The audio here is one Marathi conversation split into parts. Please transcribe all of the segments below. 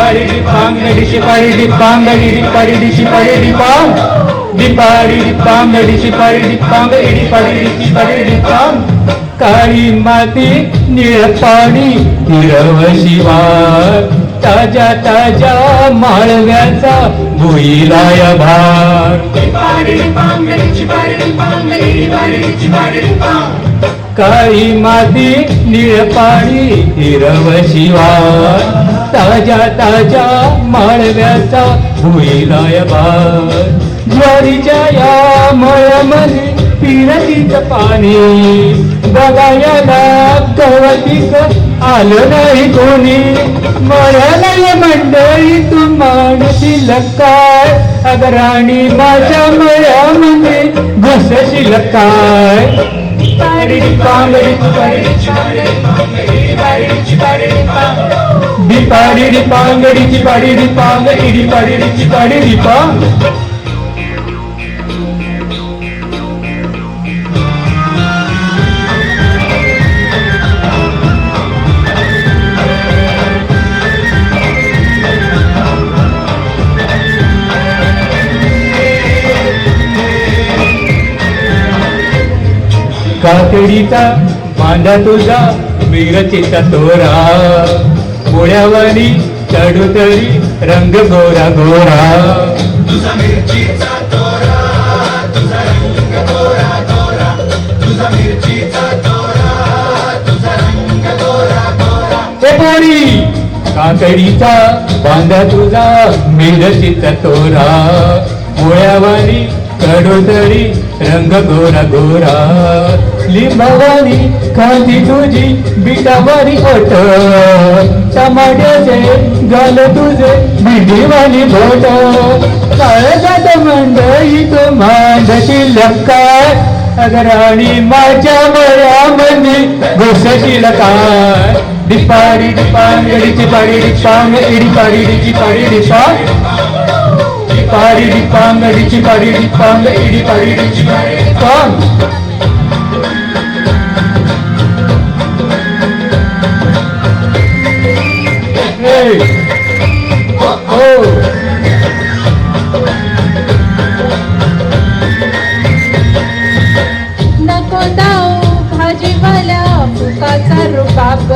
पाडी डिपांगडी पाडी डिपांगडी पाडी डिशी पाडी डिपांग डिपाडी डिपांगडी पाडी डिपांगडी पाडी पाडी डिपांग काळी माती निळ पाणी हिरव शिवार ताजा ताजा माळव्याचा भुईलाय भार काळी माती निळ पाणी हिरव शिवार ताजा ताजा माळव्याचा भुईलाय भार ज्वारीच्या या मळ्यामध्ये पिरतीच पाणी बघायला गवतीक आलं नाही कोणी मळ्याला मंडळी तू मानशील काय अगं राणी माझ्या मळ्यामध्ये घुसशील काय पाडी पांगडी पाडी पांगडीची पाडी पांगडी पाडी पाडी पांग काकडीचा बांधा तुझा मिरचीचा तोरा पोळ्यावानी चढू तरी रंग गोरा गोरा तुझा मिरचीचा तोरा तुझा रंग गोरा गोरा तुझा मिरचीचा तोरा तुझा रंग गोरा गोरा ए पोरी काकडीचा बांधा तुझा मिरचीचा तोरा पोळ्यावानी चढू तरी रंग गोरा गोरा लिंबावानी खांदी तुझी बिटावानी ओठ टमाट्याचे गाल तुझे भिंडीवाली बोट काळजात मंडळी तो मांडशील काय अगं राणी माझ्या मळ्यामध्ये घुसशील काय डिपाडी डिपांगडीची पाडी डिपांग इडी पाडी डिची पाडी डिपांग पाडी डिपांगडीची पाडी डिपांग इडी पाडी डिची पाडी डिपांग नको दाऊ भाजीवाल्या फुकाचा रुबाब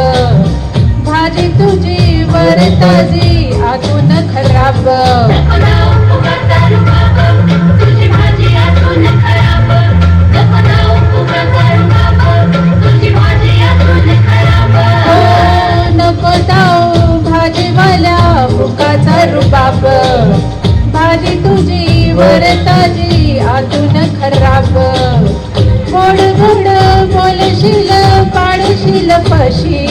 भाजी तुझी वर ताजी आतून खराब नको दाऊ भाजीवाल्या फुकाचा रुबाब भाजी तुझी वर ताजी आतून खराब गोड गोड बोलशील पाडशील पशी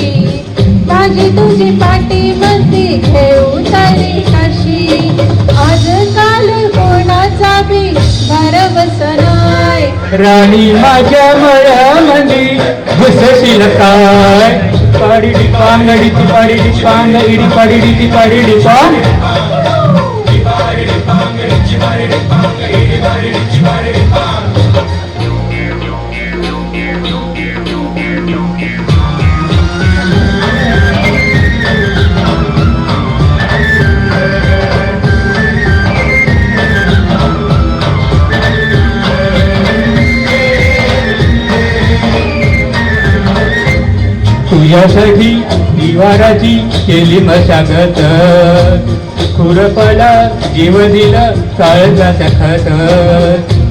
भाजी तुझी पाटी मध्ये घेऊ तारी कशी आजकाल कोणाचा बी भरवस नाय राणी माझ्या मळ्यामध्ये घुसशील काय पाडी डिपांगडीची पाडी डिपांग इडी पाडी डिची पाडी डिपांग तुझ्यासाठी दिवाराची केली मशागत खुरपला जीव दिलं काळजाचं खत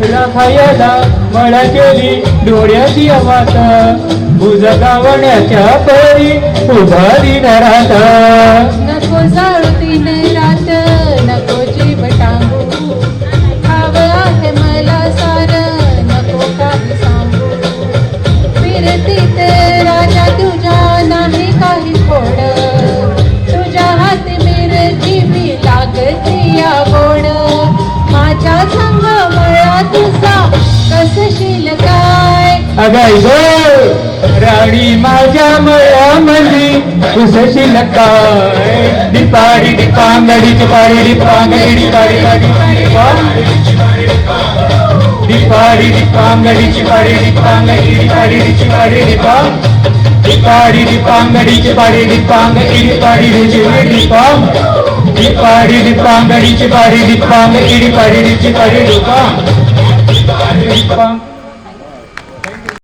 राखायला मळा केली डोळ्याची अवात बुज गावण्याच्या परी उभारी राहत नको जाळू दिन रात नको जीव टांगू हवं आहे मला सार नको काही सांगू फिरतीत राजा तुझ्या नाही काही फोड तुझ्या हाती मिरची बी लागती या गोड माझ्या संग मळा तुझा कसशील काय अगाई गो राणी माझ्या मळ्यामध्ये घुसशील काय डिपाडी डिपांगडीची पाडी डिपांगडी पाडी डिपाडी डिपांगडीची पाडी डिपांगडी पाडी डिची पाडी डिपांग डिपाडी डिपांगडीची पाडी डिपांग इडी पाडी डिची डिपांग डिपाडी डिपांग डिची पाडी डिपांग इडी पाडी डिची पाडी डिपांग डिपांग